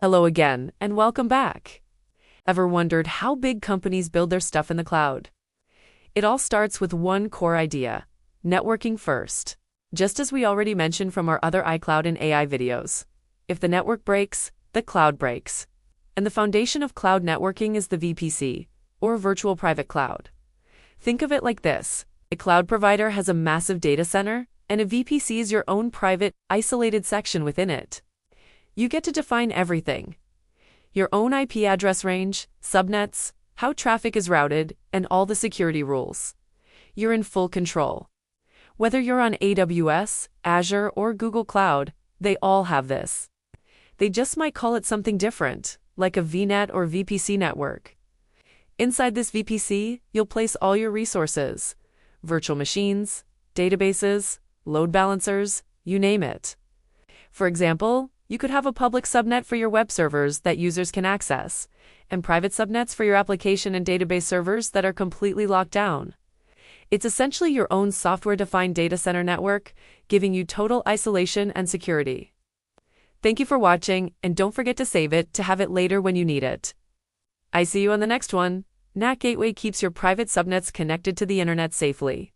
Hello again, and welcome back. Ever wondered how big companies build their stuff in the cloud? It all starts with one core idea: networking first. Just as we already mentioned from our other iCloud and AI videos, if the network breaks, the cloud breaks. And the foundation of cloud networking is the VPC, or virtual private cloud. Think of it like this: a cloud provider has a massive data center, and a VPC is your own private, isolated section within it. You get to define everything: your own IP address range, subnets, how traffic is routed, and all the security rules. You're in full control. Whether you're on AWS, Azure, or Google Cloud, they all have this. They just might call it something different, like a VNet or VPC network. Inside this VPC, you'll place all your resources: virtual machines, databases, load balancers, you name it. For example, you could have a public subnet for your web servers that users can access, and private subnets for your application and database servers that are completely locked down. It's essentially your own software-defined data center network, giving you total isolation and security. Thank you for watching, and don't forget to save it to have it later when you need it. I see you on the next one. NAT Gateway keeps your private subnets connected to the internet safely.